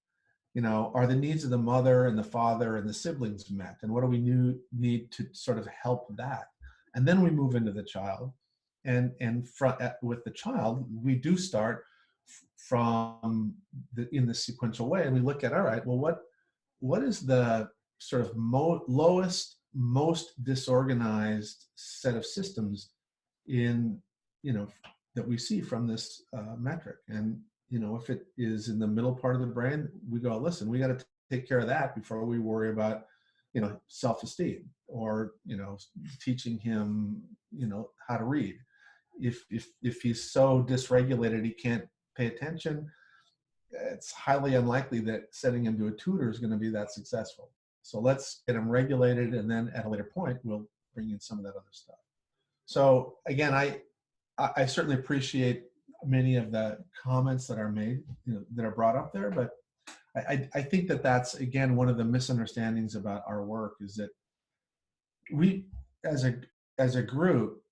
Speaker 2: Are the needs of the mother and the father and the siblings met? And what do we need to sort of help that? And then we move into the child. with the child, we do start from in the sequential way, and we look at, all right, well, what is the sort of lowest, most disorganized set of systems in, that we see from this metric. And, if it is in the middle part of the brain, we go, listen, we got to take care of that before we worry about, self-esteem or, teaching him, how to read. If he's so dysregulated he can't pay attention, it's highly unlikely that sending him to a tutor is going to be that successful. So let's get him regulated, and then at a later point, we'll bring in some of that other stuff. So again, I certainly appreciate many of the comments that are made, that are brought up there, but I think that that's, again, one of the misunderstandings about our work is that we, as a group,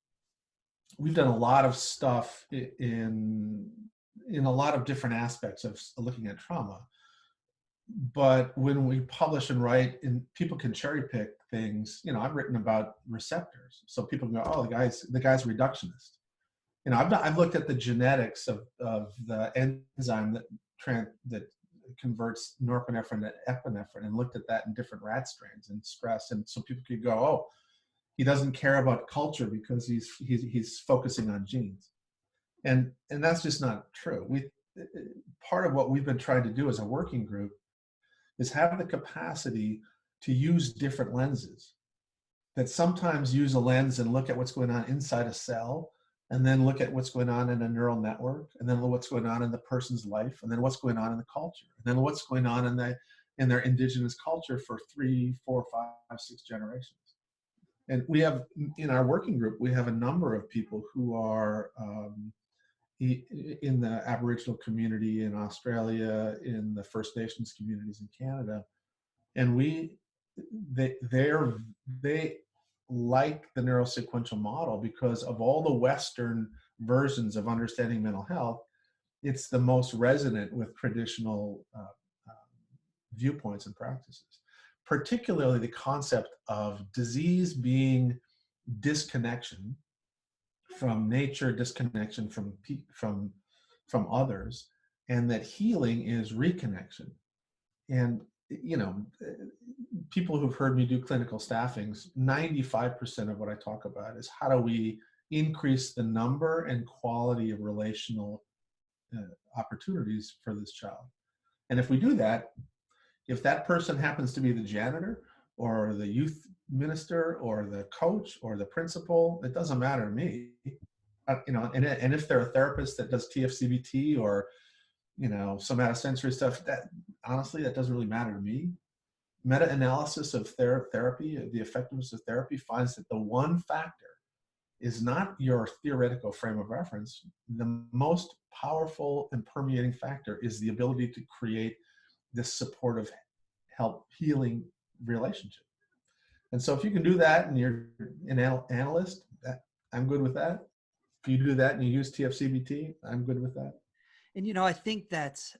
Speaker 2: we've done a lot of stuff in a lot of different aspects of looking at trauma. But when we publish and write, and people can cherry pick things, I've written about receptors. So people go, oh, the guy's reductionist. I've looked at the genetics of the enzyme that converts norepinephrine to epinephrine, and looked at that in different rat strains and stress. And so people could go, oh, he doesn't care about culture because he's focusing on genes. And that's just not true. Part of what we've been trying to do as a working group is have the capacity to use different lenses, that sometimes use a lens and look at what's going on inside a cell, and then look at what's going on in a neural network, and then what's going on in the person's life, and then what's going on in the culture, and then what's going on in their indigenous culture for 3, 4, 5, 6 generations. And we have, in our working group, we have a number of people who are in the Aboriginal community in Australia, in the First Nations communities in Canada, and they like the neurosequential model because of all the Western versions of understanding mental health. It's the most resonant with traditional viewpoints and practices, particularly the concept of disease being disconnection from nature, disconnection from others, and that healing is reconnection. And people who've heard me do clinical staffings, 95% of what I talk about is how do we increase the number and quality of relational opportunities for this child. And if we do that, if that person happens to be the janitor or the youth minister or the coach or the principal, it doesn't matter to me. And if they're a therapist that does TFCBT or somatosensory stuff, that honestly, that doesn't really matter to me. Meta-analysis of therapy, the effectiveness of therapy, finds that the one factor is not your theoretical frame of reference. The most powerful and permeating factor is the ability to create this supportive, help healing relationship. And so if you can do that and you're an analyst, I'm good with that. If you do that and you use TFCBT, I'm good with that.
Speaker 1: And I think that's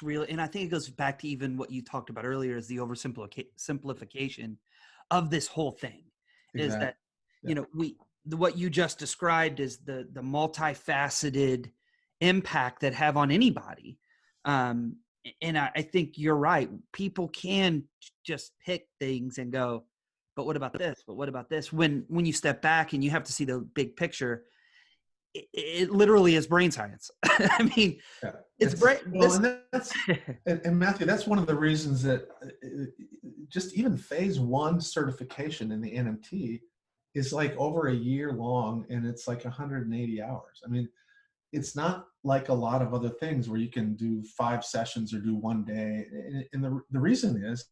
Speaker 1: real, and I think it goes back to even what you talked about earlier, is the oversimplification of this whole thing. Exactly. Is that what you just described is the multifaceted impact that have on anybody. And I think you're right. People can just pick things and go, but what about this? But what about this? When you step back and you have to see the big picture, it literally is brain science. I mean, yeah, it's brain.
Speaker 2: Well, and Matthew, that's one of the reasons that just even phase 1 certification in the NMT is like over a year long, and it's like 180 hours. I mean, it's not like a lot of other things where you can do 5 sessions or do 1 day. And the reason is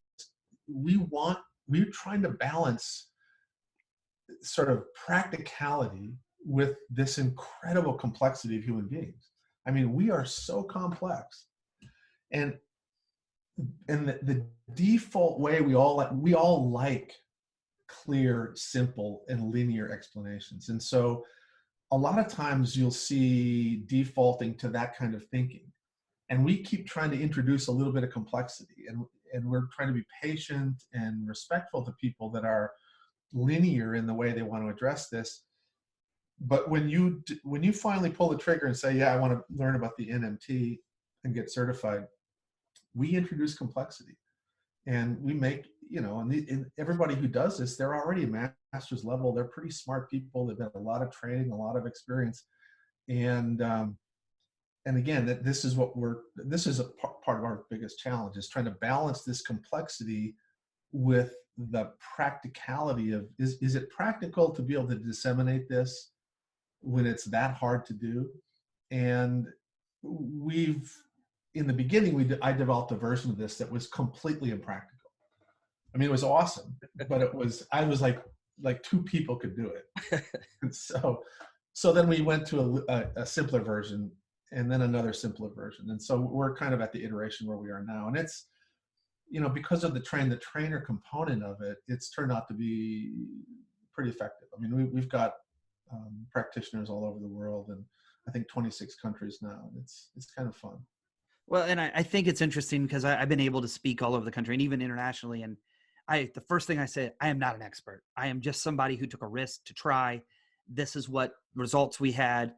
Speaker 2: we're trying to balance sort of practicality with this incredible complexity of human beings. I mean, we are so complex, and the default way we all like clear, simple, and linear explanations. And so a lot of times you'll see defaulting to that kind of thinking, and we keep trying to introduce a little bit of complexity, and we're trying to be patient and respectful to people that are linear in the way they want to address this. But when you finally pull the trigger and say, yeah, I want to learn about the NMT and get certified, we introduce complexity. And we make, and everybody who does this, they're already master's level. They're pretty smart people. They've got a lot of training, a lot of experience. And again, this is a part of our biggest challenge, is trying to balance this complexity with the practicality of, is it practical to be able to disseminate this when it's that hard to do? And in the beginning, I developed a version of this that was completely impractical. I mean, it was awesome, but I was like two people could do it. And so then we went to a simpler version, and then another simpler version. And so we're kind of at the iteration where we are now. And it's, because of the trainer component of it, it's turned out to be pretty effective. I mean, we've got practitioners all over the world, and I think 26 countries now. And it's kind of fun.
Speaker 3: Well, and I think it's interesting because I've been able to speak all over the country and even internationally. And the first thing I said, I am not an expert. I am just somebody who took a risk to try. This is what results we had.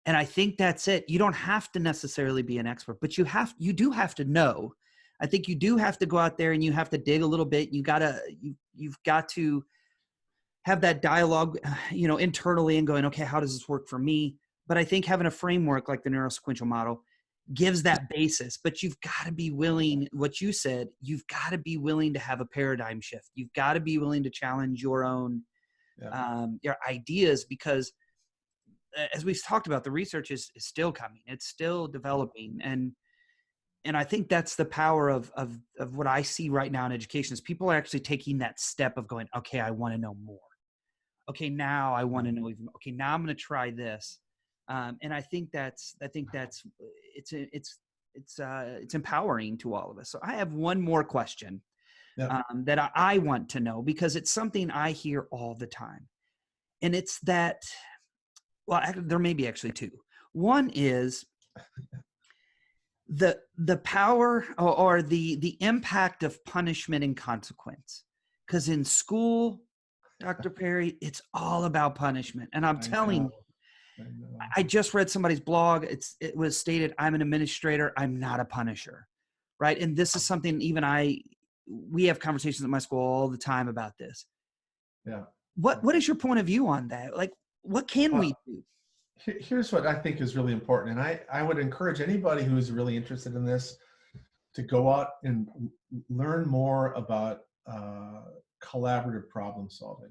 Speaker 3: And I think that's it. You don't have to necessarily be an expert, but you do have to know. I think you do have to go out there and you have to dig a little bit. You've got to have that dialogue, internally and going, okay, how does this work for me? But I think having a framework like the Neuro Sequential Model gives that basis, but you've got to be willing, what you said, you've got to be willing to have a paradigm shift. You've got to be willing to challenge your own, your ideas, because as we've talked about, the research is still coming. It's still developing. And I think that's the power of what I see right now in education, is people are actually taking that step of going, okay, I want to know more. Okay, now I want to know even, okay, now I'm going to try this. And I think it's empowering to all of us. So I have one more question that I want to know, because it's something I hear all the time. And it's that, well, there may be actually two. One is the power or the impact of punishment and consequence. Because in school, Dr. Perry, it's all about punishment. And I'm telling you, I just read somebody's blog. It was stated, I'm an administrator, I'm not a punisher, right? And this is something we have conversations at my school all the time about this.
Speaker 2: Yeah.
Speaker 3: What is your point of view on that? Like, what can we do?
Speaker 2: Here's what I think is really important. And I would encourage anybody who's really interested in this to go out and learn more about collaborative problem solving,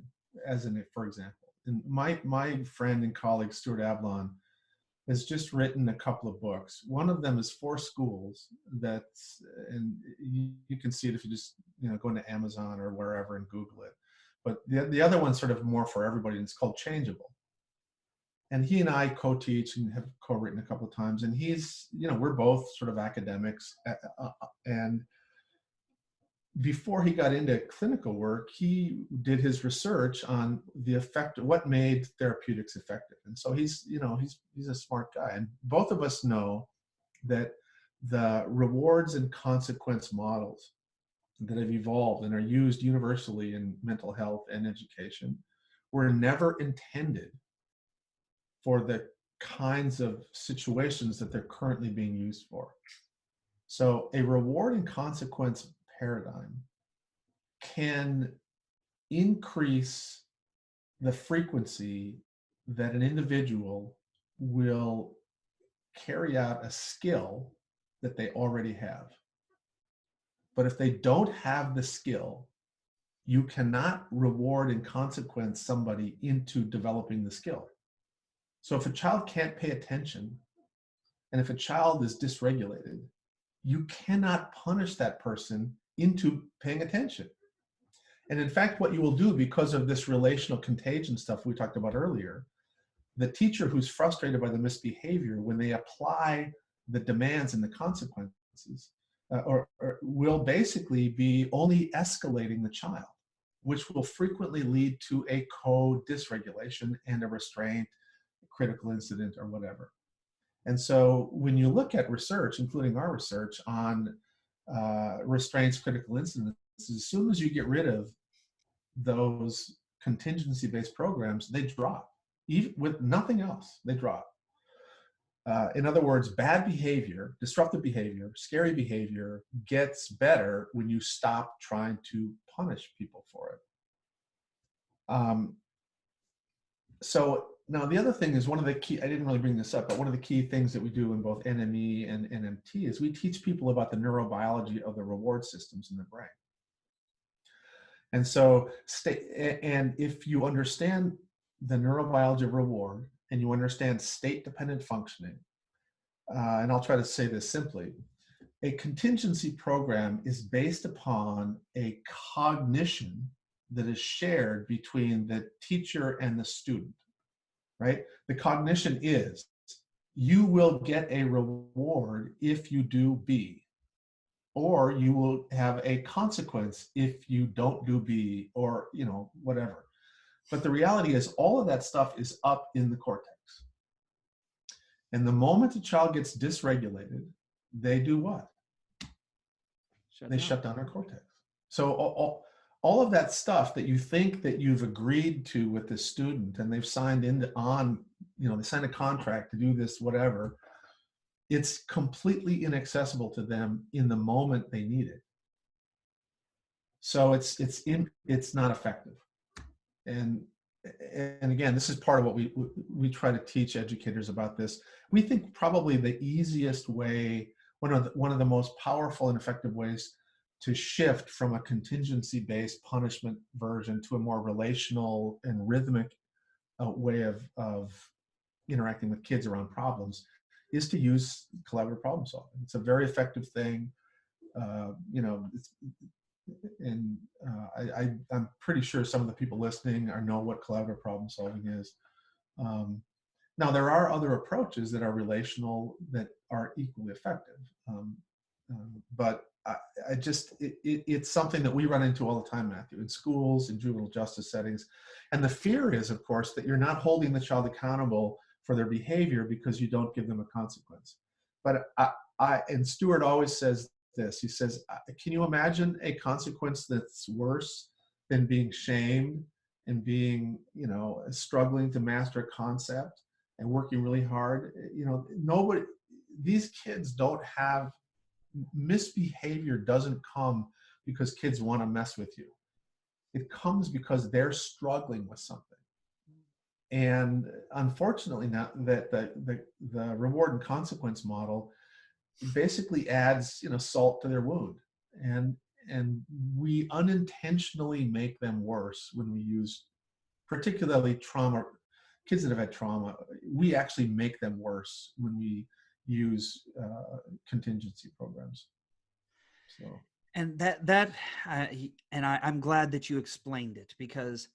Speaker 2: for example. And my friend and colleague, Stuart Ablon, has just written a couple of books. One of them is for schools, and you can see it if you just go into Amazon or wherever and Google it. But the other one's sort of more for everybody, and it's called Changeable. And he and I co-teach and have co-written a couple of times. And we're both sort of academics. And before he got into clinical work, he did his research on the effect, what made therapeutics effective. And so he's a smart guy. And both of us know that the rewards and consequence models that have evolved and are used universally in mental health and education were never intended for the kinds of situations that they're currently being used for. So a reward and consequence paradigm can increase the frequency that an individual will carry out a skill that they already have. But if they don't have the skill, you cannot reward and consequence somebody into developing the skill. So if a child can't pay attention, and if a child is dysregulated, you cannot punish that person into paying attention. And in fact, what you will do, because of this relational contagion stuff we talked about earlier, the teacher who's frustrated by the misbehavior, when they apply the demands and the consequences, will basically be only escalating the child, which will frequently lead to a co-dysregulation and a restraint, critical incident, or whatever. And so when you look at research, including our research on restraints, critical incidents, as soon as you get rid of those contingency-based programs, they drop even with nothing else, they drop. In other words, bad behavior, disruptive behavior, scary behavior gets better when you stop trying to punish people for it. So now the other thing is one of the key, I didn't really bring this up, but one of the key things that we do in both NME and NMT is we teach people about the neurobiology of the reward systems in the brain. And so, and if you understand the neurobiology of reward and you understand state-dependent functioning, and I'll try to say this simply, a contingency program is based upon a cognition that is shared between the teacher and the student, right? The cognition is, you will get a reward if you do B, or you will have a consequence if you don't do B, or, you know, whatever. But the reality is all of that stuff is up in the cortex. And the moment a child gets dysregulated, they do what? They shut down their cortex. So all of that stuff that you think that you've agreed to with the student, and they've signed they signed a contract to do this, whatever, it's completely inaccessible to them in the moment they need it. So it's not effective. And again, this is part of what we try to teach educators about this. We think probably the easiest way, one of the most powerful and effective ways to shift from a contingency-based punishment version to a more relational and rhythmic way of interacting with kids around problems is to use collaborative problem solving. It's a very effective thing. I'm pretty sure some of the people listening know what collaborative problem solving is. Now, there are other approaches that are relational that are equally effective. But it's something that we run into all the time, Matthew, in schools, in juvenile justice settings. And the fear is, of course, that you're not holding the child accountable for their behavior because you don't give them a consequence. But and Stuart always says this, he says, can you imagine a consequence that's worse than being shamed and being, struggling to master a concept and working really hard? These kids don't have, misbehavior doesn't come because kids want to mess with you. It comes because they're struggling with something. And unfortunately, now that the reward and consequence model basically adds, salt to their wound, and we unintentionally make them worse when we use, particularly trauma, kids that have had trauma. We actually make them worse when we use contingency programs. So,
Speaker 3: and I'm glad that you explained it, because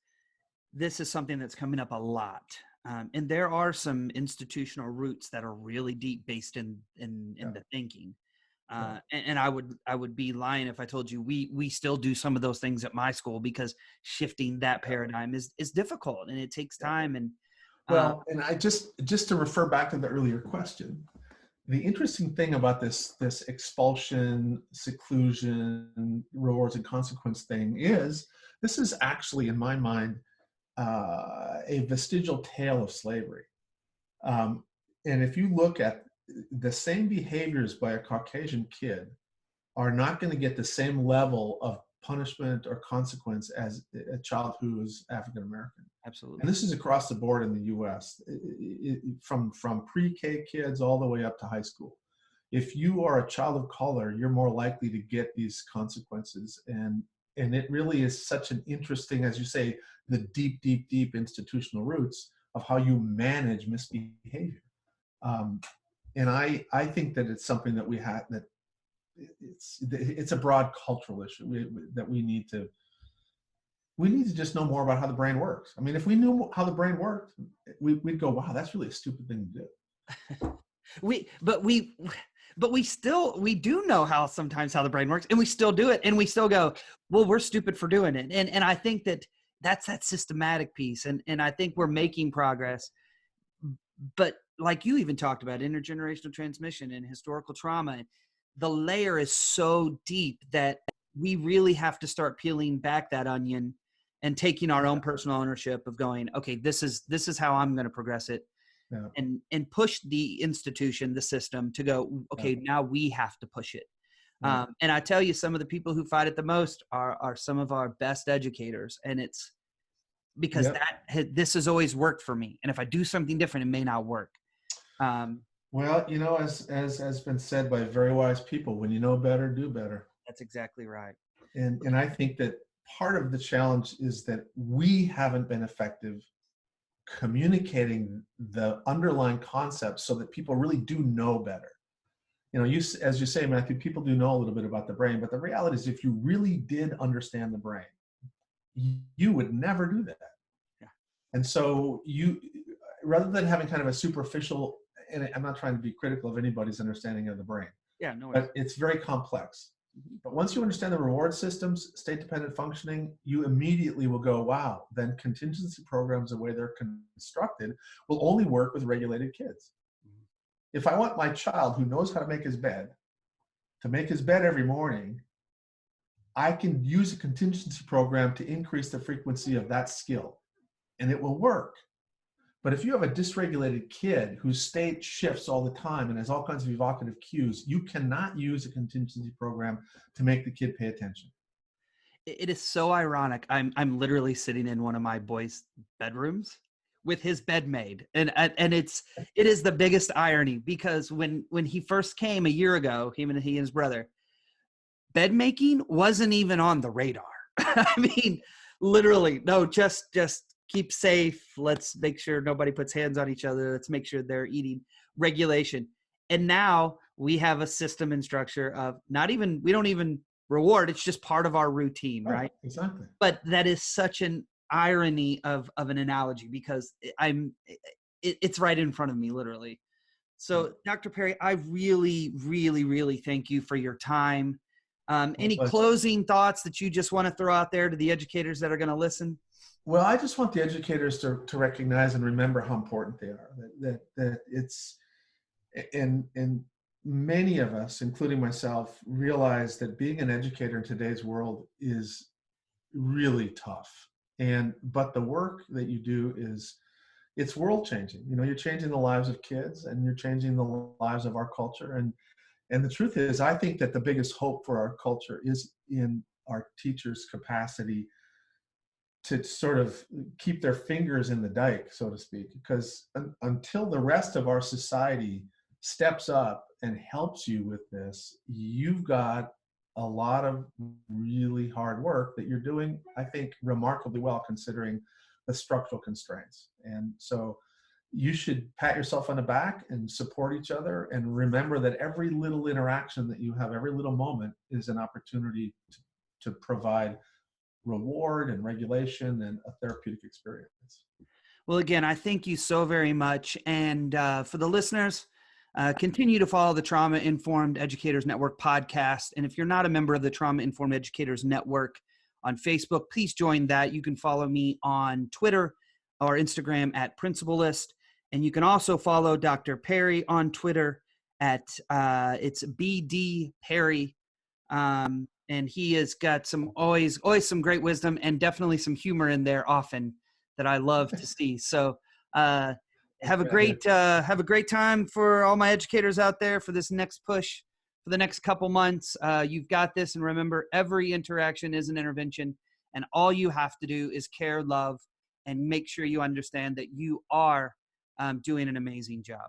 Speaker 3: this is something that's coming up a lot. And there are some institutional roots that are really deep based in the thinking. And I would be lying if I told you we still do some of those things at my school, because shifting that paradigm is difficult and it takes time. And
Speaker 2: and I just to refer back to the earlier question, the interesting thing about this expulsion, seclusion, rewards and consequence thing is, this is actually, in my mind, a vestigial tale of slavery. And if you look at the same behaviors by a Caucasian kid are not going to get the same level of punishment or consequence as a child who is African American.
Speaker 3: Absolutely.
Speaker 2: And this is across the board in the US, from pre-K kids all the way up to high school. If you are a child of color, you're more likely to get these consequences. And it really is such an interesting, as you say, the deep, deep, deep institutional roots of how you manage misbehavior. And I think that it's something that we have, that it's a broad cultural issue that we need to just know more about how the brain works. I mean, if we knew how the brain worked, we'd go, wow, that's really a stupid thing to do.
Speaker 3: But we do know sometimes how the brain works, and we still do it, and we still go, well, we're stupid for doing it. And I think that's that systematic piece. And I think we're making progress. But like you even talked about, intergenerational transmission and historical trauma, the layer is so deep that we really have to start peeling back that onion and taking our own personal ownership of going, okay, this is how I'm going to progress it.
Speaker 2: Yeah.
Speaker 3: And push the institution, the system to go, okay, now we have to push it.
Speaker 2: Yeah.
Speaker 3: And I tell you, some of the people who fight it the most are some of our best educators. And it's because this has always worked for me. And if I do something different, it may not work.
Speaker 2: Well, you know, as has been said by very wise people, when you know better, do better.
Speaker 3: That's exactly right.
Speaker 2: And I think that part of the challenge is that we haven't been effective communicating the underlying concepts so that people really do know better. You know, as you say, Matthew, people do know a little bit about the brain, but the reality is if you really did understand the brain, you would never do that.
Speaker 3: Yeah.
Speaker 2: And so rather than having kind of a superficial, and I'm not trying to be critical of anybody's understanding of the brain.
Speaker 3: Yeah, no
Speaker 2: but it's very complex. But once you understand the reward systems, state-dependent functioning, you immediately will go, wow, then contingency programs, the way they're constructed, will only work with regulated kids. If I want my child who knows how to make his bed to make his bed every morning, I can use a contingency program to increase the frequency of that skill, and it will work. But if you have a dysregulated kid whose state shifts all the time and has all kinds of evocative cues, you cannot use a contingency program to make the kid pay attention.
Speaker 3: It is so ironic. I'm literally sitting in one of my boys' bedrooms with his bed made, and it is the biggest irony, because when he first came a year ago, he and his brother, bed making wasn't even on the radar. I mean, literally, no, just keep safe. Let's make sure nobody puts hands on each other. Let's make sure they're eating, regulation. And now we have a system and structure of we don't even reward. It's just part of our routine, right?
Speaker 2: Exactly.
Speaker 3: But that is such an irony of an analogy, because it's right in front of me, literally. So Dr. Perry, I really, really, really thank you for your time. Any closing thoughts that you just want to throw out there to the educators that are going to listen?
Speaker 2: Well, I just want the educators to recognize and remember how important they are. That it's, and many of us, including myself, realize that being an educator in today's world is really tough. But the work that you do it's world changing. You know, you're changing the lives of kids, and you're changing the lives of our culture. And the truth is, I think that the biggest hope for our culture is in our teachers' capacity to sort of keep their fingers in the dike, so to speak, because until the rest of our society steps up and helps you with this, you've got a lot of really hard work that you're doing, I think, remarkably well, considering the structural constraints. And so you should pat yourself on the back and support each other, and remember that every little interaction that you have, every little moment, is an opportunity to provide reward and regulation and a therapeutic experience.
Speaker 3: Well, again, I thank you so very much. And for the listeners, continue to follow the Trauma Informed Educators Network podcast. And if you're not a member of the Trauma Informed Educators Network on Facebook, please join that. You can follow me on Twitter or Instagram at Principalist. And you can also follow Dr. Perry on Twitter at it's BD Perry. And he has got always some great wisdom, and definitely some humor in there often that I love to see. So have a great time for all my educators out there for this next push for the next couple months. You've got this, and remember, every interaction is an intervention, and all you have to do is care, love, and make sure you understand that you are doing an amazing job.